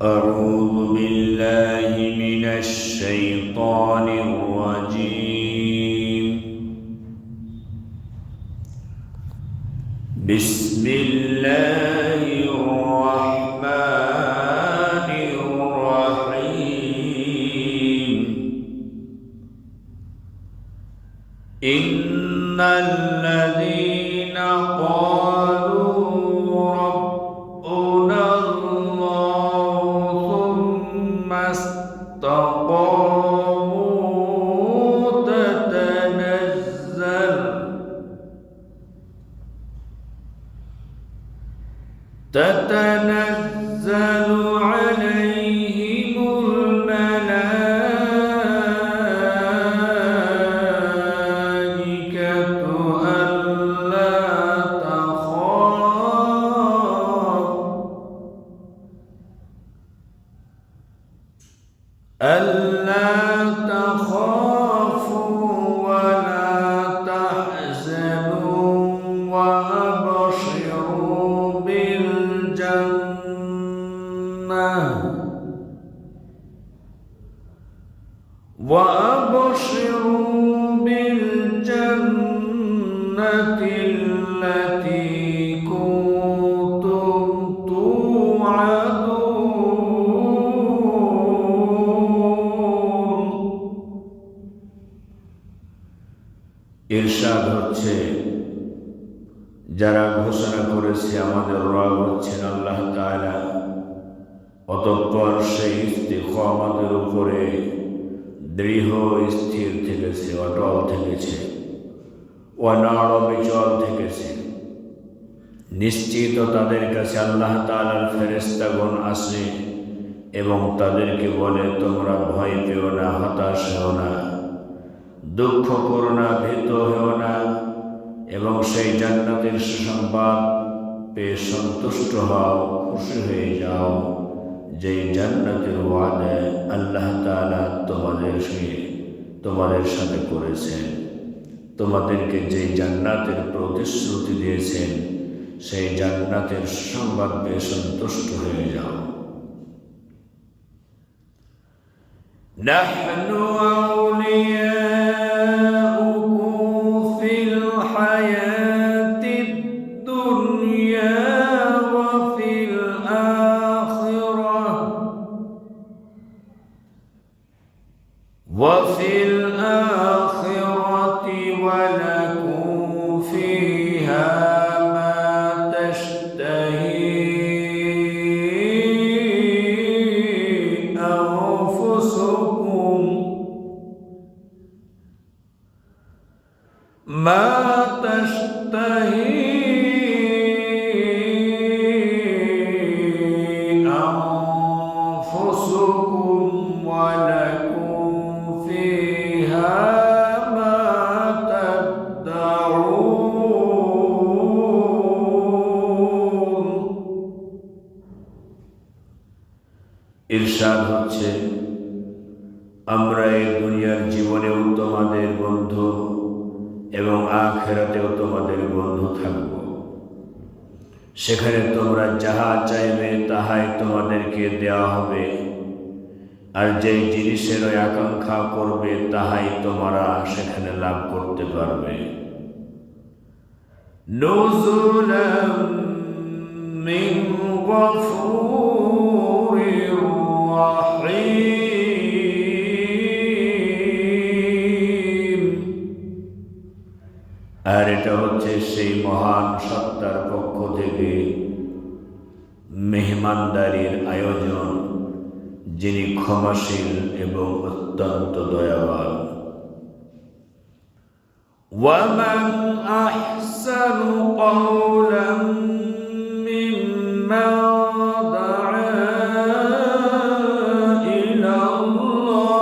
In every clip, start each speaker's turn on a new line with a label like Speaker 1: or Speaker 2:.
Speaker 1: أعوذ بالله من الشيطان الرجيم. بسم الله الرحمن الرحيم. إن الذين قالوا ربنا الله ثم استقاموا تتنزل عليهم الملائكة ألا تخافوا ولا تحزنوا وأبشروا بالجنة التي كنتم توعدون। ইরশাদ হচ্ছে, যারা ঘোষণা করেছে আমাদের রব হচ্ছেন আল্লাহ তাআলা, অতঃপর সেই ইস্তিকামতের উপরে দৃঢ় স্থির থেকেছে, অটল থেকেছে, অনড় বিচল থেকেছে। নিশ্চিত তাদের কাছে আল্লাহ তাআলার ফেরেশতাগণ আসে এবং তাদেরকে বলে, তোমরা ভয় পেও না, হতাশ হও না, দুঃখ করো না, ভীত হও না, এবং সেই জান্নাতের সুসংবাদ পেয়ে সন্তুষ্ট হও, খুশি হয়ে যাও, যে জান্নাতের ওয়াদা আল্লাহ তাআলা তোমাদের সাথে করেছেন। তোমাদেরকে যে জান্নাতের প্রতিশ্রুতি দিয়েছেন, সেই জান্নাতের সুসংবাদ পেয়ে সন্তুষ্ট হয়ে যাও। নাহনু আউলিয়াউকুম ফিল হায়াতিদ দুনিয়া ওয়া ফিল আখিরাহ ওয়া লাকুম ফিহা মা তাশতাহি আনফুসুকুম ওয়া লাকুম ফিহা মা তাদউন। ইরশাদ হচ্ছে, আমরা এই দুনিয়ার জীবনেও তোমাদের বন্ধু এবং আখিরাতেও তোমাদের বন্ধু থাকব। সেখানে তোমরা যাহা চাইবে তাহাই তোমাদেরকে দেওয়া হবে, আর যে জিনিসের আকাঙ্ক্ষা করবে তাহাই তোমরা সেখানে লাভ করতে পারবে। নুজুলাম মিন গফুরির রাহিম। আর এটা হচ্ছে সেই মহান সত্তার পক্ষ থেকে মেহমানদারির আয়োজন, যিনি ক্ষমাশীল এবং অত্যন্ত দয়াবান। ওয়ামান আহসানু কওলাম মিম্মান দাআ ইলাল্লাহ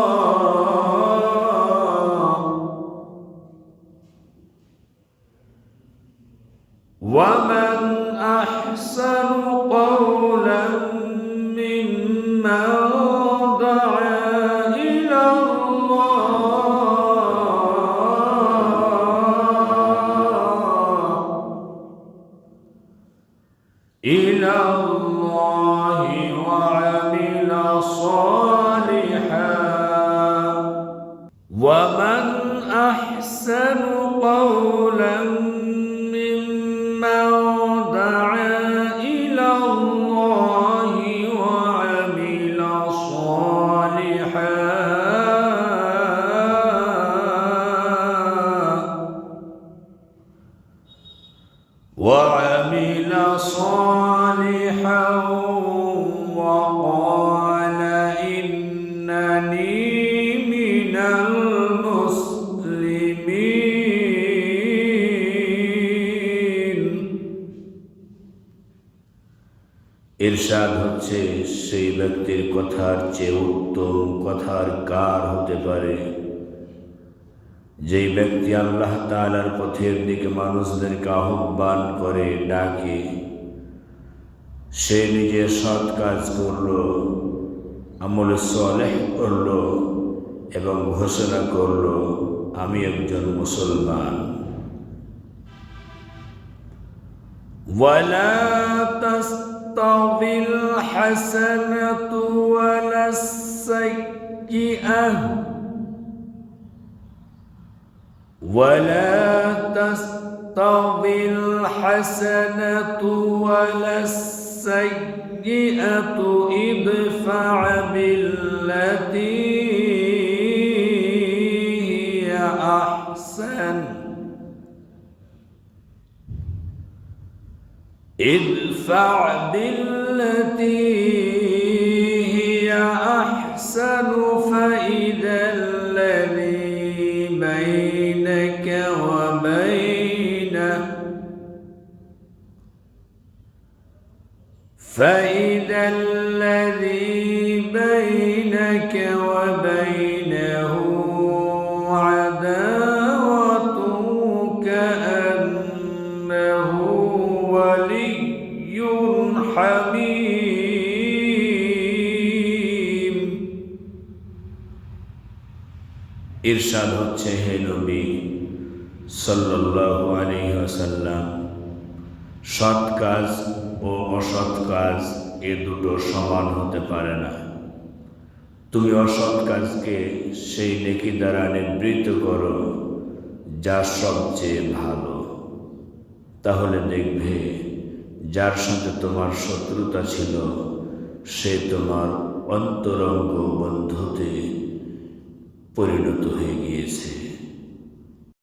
Speaker 1: ওয়ামান আহসানু কওলাম মিম্মান إلى صالحا ومن أحسن قولا ممن دعا إلى الله وعمل صالحا وقال إنني من المسلمين ইরশাদ হচ্ছে সেই ব্যক্তির কথার চেয়ে উত্তম কথার কার হতে পারে যেই ব্যক্তি আল্লাহ তাআলার পথের দিকে মানুষদেরকে আহ্বান করে ডাকে সে নিজে সৎ কাজ করল আমল সালেহ করল এবং ঘোষণা করল আমি একজন মুসলমান ওয়ালা তাস্তাবিল হাসানাতু ওয়ালাস সাইয়্যিআহ ولا تستوي الحسنة ولا السيئة ادفع بالتي هي أحسن ادفع بالتي هي أحسن فإذا الذي بينك وبينه فإذا الذي بينك وبينه عداوة كأنه ولي حميم ইরশাদ হচ্ছে হে নবী সাল্লাল্লাহু আলাইহি ওয়াসাল্লাম সৎ কাজ ও অসৎ কাজ এ দুটো সমান হতে পারে না তুমি অসৎ কাজকে সেই নেকি দ্বারা নিবৃত্ত করো যা সবচেয়ে ভালো তাহলে দেখবে যার সাথে তোমার শত্রুতা ছিল সে তোমার অন্তরঙ্গ বন্ধুতে পরিণত হয়ে গিয়েছে।